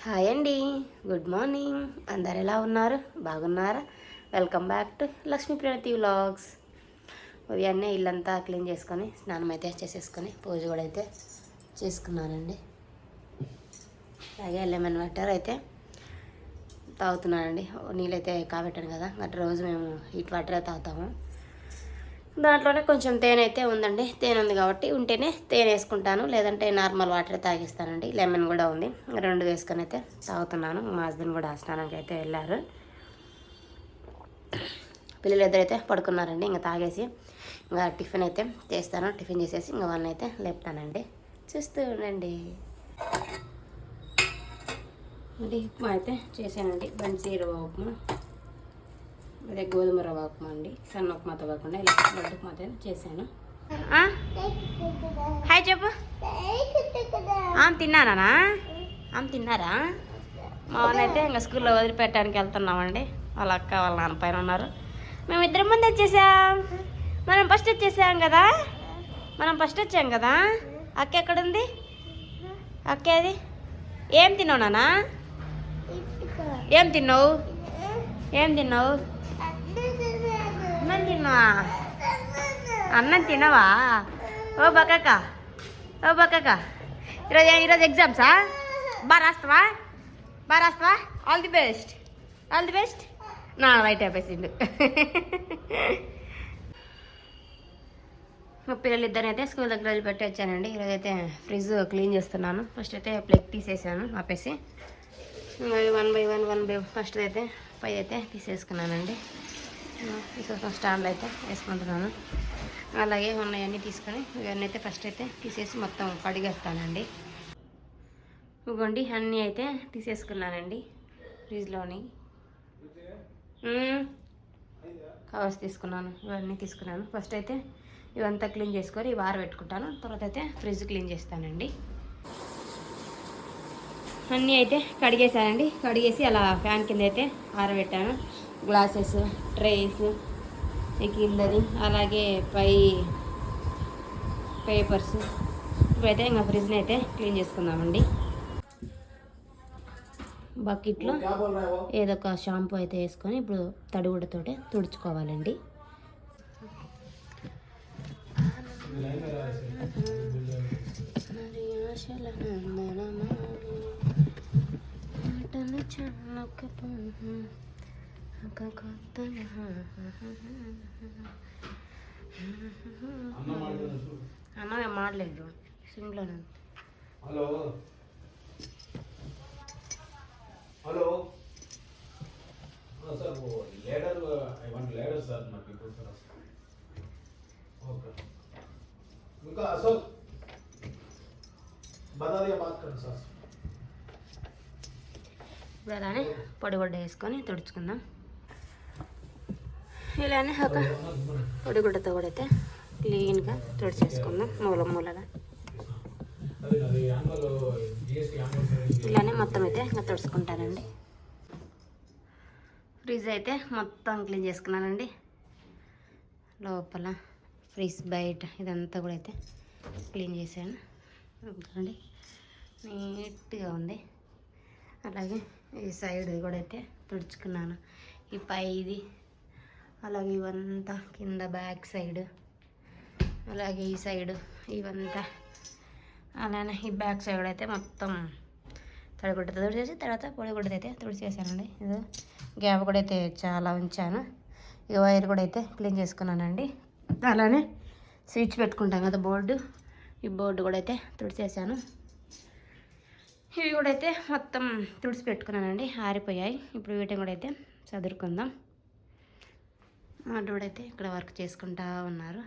Hi అండి, good morning. అందరు ఎలా ఉన్నారు? బాగున్నారా? Welcome back to Lakshmi Pranathi vlogs. ఉదయాన్నే ఇల్లంతా క్లీన్ చేసుకొని స్నానం అయితే చేసేసుకొని పూజ కూడా అయితే చేసుకున్నానండి. అలాగే లెమన్ వాటర్ అయితే తాగుతున్నానండి. నీళ్ళైతే కాబెట్టాను కదా, అటు రోజు మేము హీట్ వాటరే తాగుతాము. దాంట్లోనే కొంచెం తేనె అయితే ఉందండి. తేనె ఉంది కాబట్టి ఉంటేనే తేనె వేసుకుంటాను, లేదంటే నార్మల్ వాటర్ తాగిస్తానండి. లెమన్ కూడా ఉంది, రెండు వేసుకొని అయితే తాగుతున్నాను. మా హస్బెండ్ కూడా స్నానానికి అయితే వెళ్ళారు. పిల్లలు ఇద్దరైతే పడుకున్నారండి. ఇంకా తాగేసి ఇంకా టిఫిన్ అయితే చేస్తాను. టిఫిన్ చేసేసి ఇంకా వాళ్ళని అయితే లేపుతానండి. చూస్తూ ఉండండి. ఉప్మా అయితే చేశానండి. బన్సీ రవ్వ ఉప్మా, అదే గోధుమ రవ్వ ఉప్మా అండి. సన్న ఉప్మాతో కాకుండా ఇలా లడ్డు ఉప్మాతో చేశాను. హాయ్ చెప్పు. తిన్నానా? తిన్నారా? మా వాళ్ళైతే ఇంకా స్కూల్లో వదిలిపెట్టడానికి వెళ్తున్నామండి. వాళ్ళ అక్క వాళ్ళ నాన్న పైన ఉన్నారు. మేము ఇద్దరం ముందు వచ్చేసాం. మనం ఫస్ట్ వచ్చేసాం కదా. అక్క ఎక్కడుంది? అక్కేది? ఏం తిన్నావు నాన్న? ఏం తిన్నావు? అన్నం తినవా? ఓ బక్కక్క ఈరోజు ఎగ్జామ్సా? బాగా రాస్తావా? All the best. నా రైట్ అయిపోయిండు. మా పిల్లలు ఇద్దరైతే స్కూల్ దగ్గర వదిలిపెట్టి వచ్చానండి. ఈరోజు అయితే ఫ్రిడ్జ్ క్లీన్ చేస్తున్నాను. ఫస్ట్ అయితే ప్లగ్ తీసేసాను ఆపేసి, వన్ బై వన్ ఫస్ట్ అయితే పై అయితే తీసేసుకున్నానండి. స్టాండ్లో అయితే వేసుకుంటున్నాను. అలాగే ఉన్నాయన్నీ తీసుకొని ఇవన్నీ అయితే ఫస్ట్ అయితే తీసేసి మొత్తం కడిగేస్తానండి. ఇవ్వండి అన్నీ అయితే తీసేసుకున్నానండి. ఫ్రిడ్జ్లోని కవర్స్ తీసుకున్నాను, ఇవన్నీ తీసుకున్నాను. ఫస్ట్ అయితే ఇవంతా క్లీన్ చేసుకొని ఇవి ఆరబెట్టుకుంటాను. తర్వాత అయితే ఫ్రిడ్జ్ క్లీన్ చేస్తానండి. అన్నీ అయితే కడిగేసానండి. కడిగేసి అలా ఫ్యాన్ కింద అయితే ఆరబెట్టాను. గ్లాసెస్, ట్రేస్ కిందది, అలాగే పై పేపర్స్ ఇవైతే ఇంకా ఫ్రిడ్జ్ని అయితే క్లీన్ చేసుకుందామండి. బకెట్లో ఏదో ఒక షాంపూ అయితే వేసుకొని ఇప్పుడు తడిగుడ్డతోటే తుడుచుకోవాలండి. అన్న మాడలేదు, సింగ్లోనే. हेलो सर, वो ladder I want ladder sir, ना पीपल सर. ओके उनका अशोक बता दिया, बात कर सर. ఇప్పుడు అలానే పొడిగుడ్డ వేసుకొని తుడుచుకుందాం. ఇలానే ఒక పొడిగుడ్డతో కూడా అయితే క్లీన్గా తుడిచేసుకుందాం. మూలగా ఇలానే మొత్తం అయితే ఇంకా తుడుచుకుంటానండి. ఫ్రిడ్జ్ అయితే మొత్తం క్లీన్ చేసుకున్నానండి. లోపల ఫ్రిడ్జ్ బయట ఇదంతా కూడా అయితే క్లీన్ చేశాను అండి. నీట్గా ఉంది. అలాగే ఈ సైడ్ కూడా అయితే తుడుచుకున్నాను. ఈ పైది, అలాగే ఇవంతా కింద బ్యాక్ సైడ్, అలాగే ఈ సైడ్ ఇవంతా, అలానే ఈ బ్యాక్ సైడ్ అయితే మొత్తం తడిగుడ్డతో తుడిచేసి తర్వాత పొడిగుడ్డతో అయితే తుడిచేసానండి. ఇది గ్యాప్ కూడా అయితే చాలా ఉంచాను. ఈ వైర్ కూడా అయితే క్లీన్ చేసుకున్నానండి. అలానే స్విచ్ పెట్టుకుంటాం కదా బోర్డు, ఈ బోర్డు కూడా అయితే తుడిచేసాను. ఇవి కూడా అయితే మొత్తం తుడిచి పెట్టుకున్నానండి. ఆరిపోయాయి. ఇప్పుడు వీటిని కూడా అయితే చదురుకుందాం. కూడా అయితే ఇక్కడ వర్క్ చేసుకుంటా ఉన్నారు.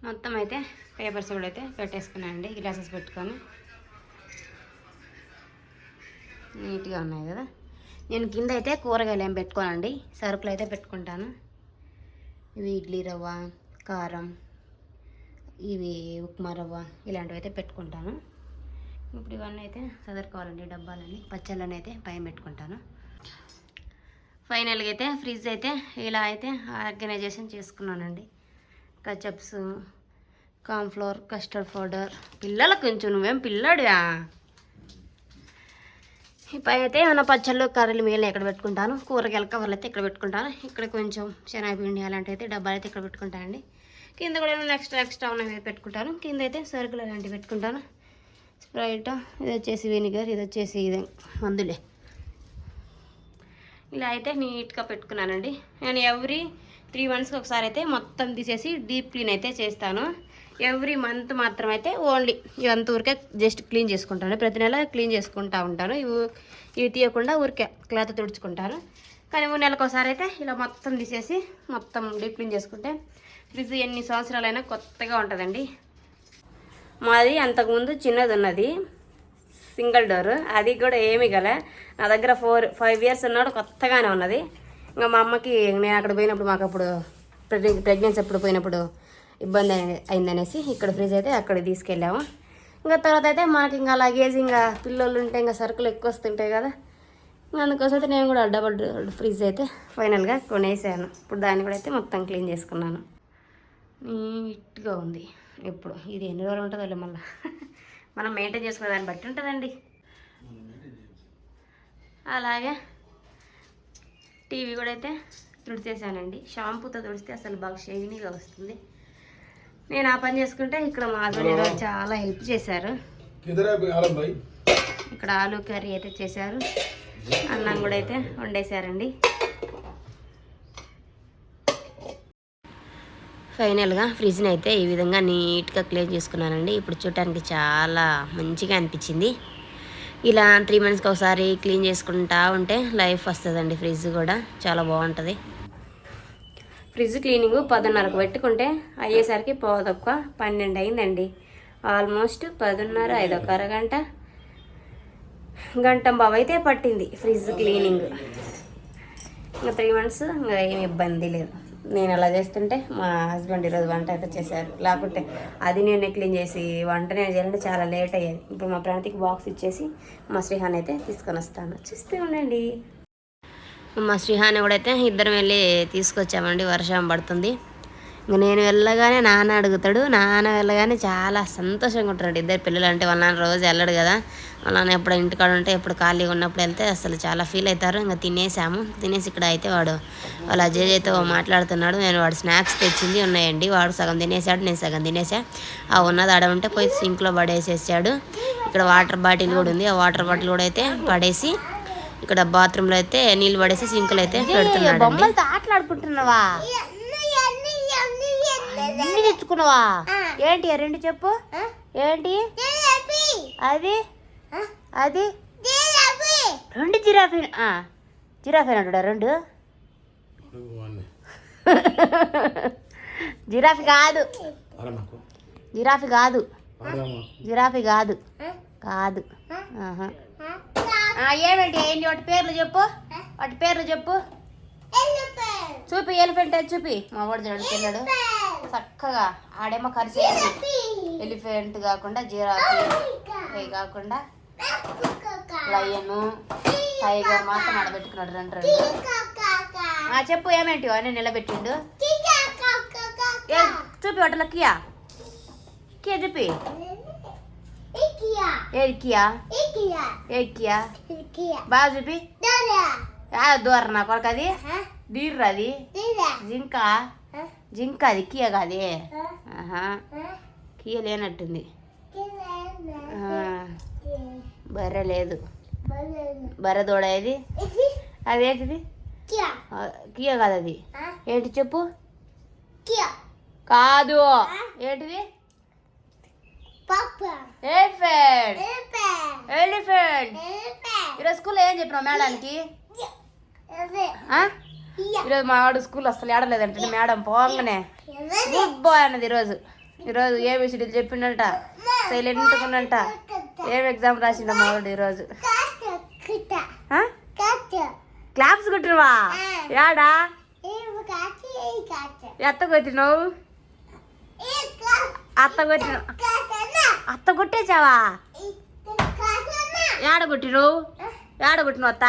మొత్తం అయితే పేపర్స్ కూడా అయితే పెట్టేసుకున్నానండి. గ్లాసెస్ పెట్టుకొని నీట్గా ఉన్నాయి కదా. నేను కింద అయితే కూరగాయలు ఏం పెట్టుకోనండి, సరుకులు అయితే పెట్టుకుంటాను. ఇవి ఇడ్లీ రవ్వ, కారం, ఇవి ఉప్మా రవ్వ, ఇలాంటివి అయితే పెట్టుకుంటాను. ఇప్పుడు ఇవన్నీ అయితే చదువుకోవాలండి. డబ్బాలన్నీ పచ్చళ్ళని అయితే పైన పెట్టుకుంటాను. ఫైనల్గా అయితే ఫ్రిడ్జ్ అయితే ఇలా అయితే ఆర్గనైజేషన్ చేసుకున్నానండి. కచప్స్, కార్న్ఫ్లోర్, కస్టర్డ్ పౌడర్. పిల్లలకు కొంచెం నువ్వేం పిల్లాడుగా పై అయితే ఏమైనా పచ్చళ్ళు కర్రీలు మిగిలిన ఇక్కడ పెట్టుకుంటాను. కూరగాయల కవర్లు అయితే ఇక్కడ పెట్టుకుంటాను. ఇక్కడ కొంచెం శనగపిండి అలాంటివి అయితే డబ్బాలు అయితే ఇక్కడ పెట్టుకుంటాను అండి. కింద కూడా ఏమైనా ఎక్స్ట్రా ఉన్నవి పెట్టుకుంటాను. కింద అయితే సరుకులు అలాంటివి పెట్టుకుంటాను. స్ప్రైట్, ఇది వచ్చేసి వెనిగర్, ఇది వచ్చేసి ఇది మందులే. ఇలా అయితే నీట్గా పెట్టుకున్నానండి. నేను ఎవ్రీ 3 monthsకి ఒకసారి అయితే మొత్తం తీసేసి డీప్ క్లీన్ అయితే చేస్తాను. ఎవ్రీ మంత్ మాత్రం అయితే ఓన్లీ ఇవంత ఊరికే జస్ట్ క్లీన్ చేసుకుంటాను. ప్రతి నెల క్లీన్ చేసుకుంటూ ఉంటాను. ఇవి తీయకుండా ఊరికే క్లాత్ తుడుచుకుంటాను. కానీ 3 నెలలకు ఒకసారి అయితే ఇలా మొత్తం తీసేసి మొత్తం డీప్ క్లీన్ చేసుకుంటే ఫ్రిడ్జ్ ఎన్ని సంవత్సరాలైనా కొత్తగా ఉంటుందండి. మాది అంతకుముందు చిన్నది ఉన్నది, సింగిల్ డోర్. అది కూడా ఏమీ గల నా దగ్గర 4-5 years ఉన్నాడు, కొత్తగానే ఉన్నది. ఇంకా మా అమ్మకి నేను అక్కడ పోయినప్పుడు, మాకు అప్పుడు ప్రెగ్నెన్సీ అప్పుడు పోయినప్పుడు ఇబ్బంది అయిందనేసి ఇక్కడ ఫ్రిడ్జ్ అయితే అక్కడ తీసుకెళ్ళాము. ఇంకా తర్వాత అయితే మనకి ఇంకా లగేజ్, ఇంకా పిల్లలు ఉంటే ఇంకా సరుకులు ఎక్కువ వస్తుంటాయి కదా, ఇంకా అందుకోసం అయితే నేను కూడా డబల్ ఫ్రిడ్జ్ అయితే ఫైనల్గా కొనేసాను. ఇప్పుడు దాన్ని కూడా అయితే మొత్తం క్లీన్ చేసుకున్నాను. నీట్గా ఉంది. ఇప్పుడు ఇది ఎన్ని రోజులు ఉంటుందో మళ్ళీ మనం మెయింటైన్ చేసుకునే దాన్ని బట్టి ఉంటుందండి. అలాగే టీవీ కూడా అయితే తుడిచేసానండి. షాంపూతో తుడిస్తే అసలు బాగా షైనీగా వస్తుంది. నేను ఆ పని చేసుకుంటే ఇక్కడ మా హస్బెండ్ చాలా హెల్ప్ చేశారు. ఇక్కడ ఆలు కర్రీ అయితే చేశారు, అన్నం కూడా అయితే వండేశారండి. ఫైనల్గా ఫ్రిడ్జ్ని అయితే ఈ విధంగా నీట్గా క్లీన్ చేసుకున్నానండి. ఇప్పుడు చూడటానికి చాలా మంచిగా అనిపించింది. ఇలా 3 monthsకి ఒకసారి క్లీన్ చేసుకుంటా ఉంటే లైఫ్ వస్తుందండి. ఫ్రిడ్జ్ కూడా చాలా బాగుంటుంది. ఫ్రిడ్జ్ క్లీనింగ్ 10:30కు పెట్టుకుంటే అయ్యేసరికి 12 అయిందండి. ఆల్మోస్ట్ 10:30, 5 అరగంట, గంట బాబు అయితే పట్టింది ఫ్రిడ్జ్ క్లీనింగ్. ఇంకా 3 months ఇంకా ఏమి ఇబ్బంది లేదు. నేను అలా చేస్తుంటే మా హస్బెండ్ ఈరోజు వంట అయితే చేశారు. లేకుంటే అది నేనే క్లీన్ చేసి వంట నేను చేయాలంటే చాలా లేట్ అయ్యేది. ఇప్పుడు మా ప్రణతికి బాక్స్ ఇచ్చేసి మా శ్రీహాన్ అయితే తీసుకొని వస్తాను, చూస్తూ ఉండండి. మా శ్రీహాన్ కూడా అయితే ఇద్దరం వెళ్ళి తీసుకొచ్చామండి. వర్షం పడుతుంది. ఇంక నేను వెళ్ళగానే నాన్న అడుగుతాడు, నాన్న వెళ్ళగానే చాలా సంతోషంగా ఉంటాడు. ఇద్దరు పిల్లలు అంటే వాళ్ళ నాన్న రోజు వెళ్ళడు కదా, వాళ్ళ నాన్న ఎప్పుడు ఇంటికాడ ఉంటే ఎప్పుడు ఖాళీగా ఉన్నప్పుడు వెళ్తే అసలు చాలా ఫీల్ అవుతారు. ఇంకా తినేసి ఇక్కడ అయితే వాడు వాళ్ళ అజయ్తో మాట్లాడుతున్నాడు. నేను వాడు స్నాక్స్ తెచ్చింది ఉన్నాయండి, వాడు సగం తినేసాడు, నేను సగం తినేసా. ఆ ఉన్నది ఆడ ఉంటే పోయి సింక్లో పడేసేసాడు. ఇక్కడ వాటర్ బాటిల్ కూడా ఉంది, ఆ వాటర్ బాటిల్ కూడా అయితే పడేసి ఇక్కడ బాత్రూంలో అయితే నీళ్ళు పడేసి సింకులు అయితే పెడుతున్నాడు. ఆటలాడుకుంటున్నావా? అన్ని తెచ్చుకున్నావా? ఏంటి రెండు చెప్పు, ఏంటి అది? అది 2 జిరాఫీ. జిరాఫీ అంటాడా? 2 జిరాఫీ కాదు, జిరాఫీ కాదు, జిరాఫీ కాదు, కాదు. ఏమేంటి ఏంటి వాటి పేర్లు చెప్పు, వాటి పేర్లు చెప్పు. చూపి, ఎలిఫెంట్ అది చూపి. మా వాడు జడుతున్నాడు చక్కగా. ఆడేమో కరిసేసి ఎలిఫెంట్ కాకుండా జిరాఫీ కాకుండా లయను, టైగర్ మాత్రం ఆడబెట్టుకున్నాడు 2. చెప్పు ఏమేంటి అని నిలబెట్టిండు. చూపి వాటిలో కియా, కియా చూపి. ఏది కియా? ఏ కియా బాగా చూపి. దూర నా కొరకు అది దీర్ర, అది జింక, జింక అది కియా కాదు. కియా లేనట్టుంది. బర్రె లేదు, బర్రె దూడ ఏది? అదేంటిది? కియా కాదు అది. ఏంటి చెప్పు? కాదు, ఏంటిది? ఎలిఫెంట్. ఎలిఫెంట్. ఈరోజు స్కూల్లో ఏం చెప్పినావు మేడానికి? ఈరోజు మా వాడు స్కూల్ అసలు ఏడలేదంటే మేడం పోగానే గుడ్ బాయ్ అన్నది. ఈరోజు ఏబిసిడీలు చెప్పిండంట, సైలెంట్గా ఉన్నంట. ఏం ఎగ్జామ్ రాసిండ మా వాడు ఈరోజు. క్లాప్స్ కొట్టినవా? యాడా ఎత్త కొట్టినావు? అత్త కొట్టేసావా? ఏడ కొట్టినావు? ఏడ కొట్టినావు అత్త?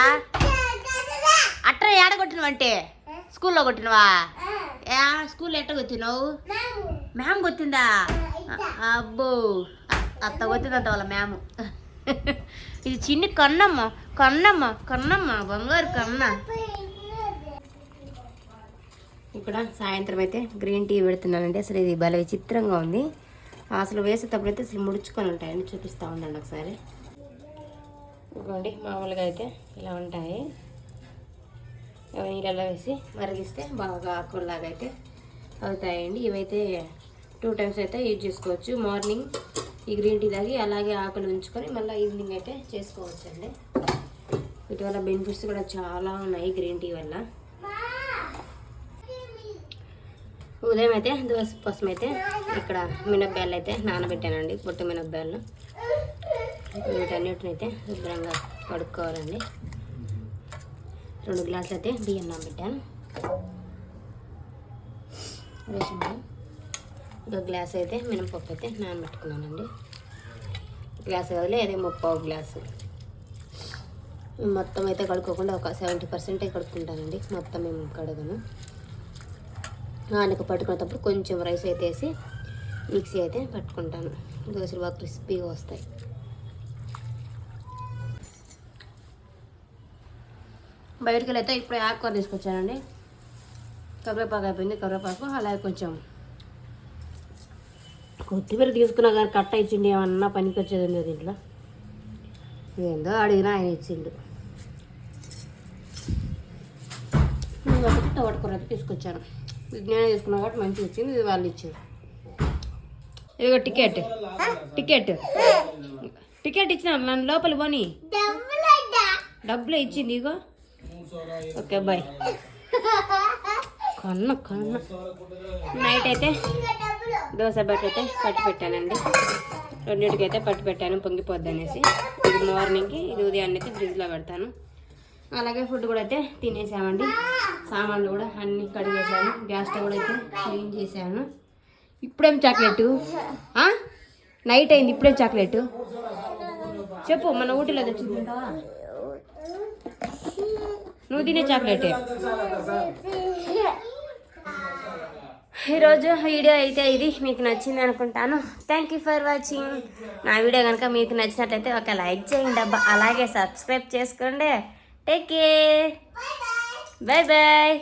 అట్ట ఏడ కొట్టినవు అంటే స్కూల్లో కొట్టినవా? స్కూల్లో ఎట్ట కొట్టినావు? మ్యామ్ కొట్టిందా? అబ్బో, అత్త కొట్టిందంట వాళ్ళ మ్యామ్. ఇది చిన్ని కన్నమ్మ కన్నమ్మ కన్నమ్మ బంగారు కన్న. ఇక్కడ సాయంత్రం అయితే గ్రీన్ టీ పెడుతున్నానండి. అసలు ఇది భలే విచిత్రంగా ఉంది. అసలు వేసేటప్పుడైతే అసలు ముడుచుకొని ఉంటాయని చూపిస్తూ ఉండండి ఒకసారి. ఇదిగోండి మామూలుగా అయితే ఇలా ఉంటాయి. నీళ్ళలో వేసి మరిగిస్తే బాగా ఆకుల్లాగా అయితే అవుతాయండి. ఇవైతే 2 times అయితే యూజ్ చేసుకోవచ్చు. మార్నింగ్ ఈ గ్రీన్ టీ తాగి అలాగే ఆకులు ఉంచుకొని మళ్ళీ ఈవినింగ్ అయితే చేసుకోవచ్చు అండి. వీటి వల్ల బెనిఫిట్స్ కూడా చాలా ఉన్నాయి గ్రీన్ టీ వల్ల. ఉదయం అయితే దోశ కోసం అయితే ఇక్కడ మినప్పాయలు అయితే నానబెట్టానండి. పొట్టు మినప్పాయలు వీటన్నిటిని అయితే శుభ్రంగా కడుక్కోవాలండి. 2 గ్లాసులు అయితే బియ్యం నానబెట్టాను. రేషన్ బియ్యం. 1 గ్లాస్ అయితే మినపప్పు అయితే నానబెట్టుకున్నానండి. గ్లాసు కదిలే అదే 3/4 గ్లాసు. మొత్తం అయితే కడుక్కోకుండా ఒక 70% కడుక్కుంటానండి. మొత్తం మేము కడగను. ఆనక పట్టుకునేటప్పుడు కొంచెం రైస్ అయితే వేసి మిక్సీ అయితే పట్టుకుంటాను. దోశలు బాగా క్రిస్పీగా వస్తాయి. బయటకు వెళ్ళి అయితే ఇప్పుడు ఆకుకూర తీసుకొచ్చానండి. కరివేపాకు అయిపోయింది. కరివేపాకు అలాగే కొంచెం కొత్తిమీర తీసుకున్నా కానీ కట్ట ఇచ్చిండి. ఏమన్నా పనికి వచ్చేది ఉంది దీంట్లో. ఏందో అడిగినా ఆయన ఇచ్చిండు. ఒకటి తోటకూర అయితే తీసుకొచ్చాను. నేనే తీసుకున్నా కాబట్టి మంచిగా వచ్చింది. ఇది వాళ్ళు ఇచ్చారు. ఇదిగో టికెట్ ఇచ్చిన నన్ను లోపల పోని డబ్బులు ఇచ్చింది. ఇగో ఓకే బాయ్. కన్న నైట్ అయితే దోశ బట్ట అయితే పట్టి పెట్టానండి. 2టికి అయితే పట్టి పెట్టాను పొంగిపోద్ది అనేసి. ఇది మార్నింగ్కి, ఇది ఉదయాన్నే అయితే ఫ్రిడ్జ్లో పెడతాను. అలాగే ఫుడ్ కూడా అయితే తినేసామండి. సామాన్లు కూడా అన్నీ కడిగేసాను. గ్యాస్ స్టవ్ కూడా అయితే క్లీన్ చేశాను. ఇప్పుడేం చాక్లెట్ నైట్ అయింది. ఇప్పుడేం చాక్లెట్ చెప్పు. మన ఊటీలో తెచ్చుకుంటావా నువ్వు తినే చాక్లెట్? ఈరోజు వీడియో అయితే ఇది మీకు నచ్చింది అనుకుంటాను. Thank you for watching. నా వీడియో కనుక మీకు నచ్చినట్లయితే ఒక లైక్ చేయండి అబ్బా. అలాగే సబ్స్క్రైబ్ చేసుకోండి. Take care. Bye bye.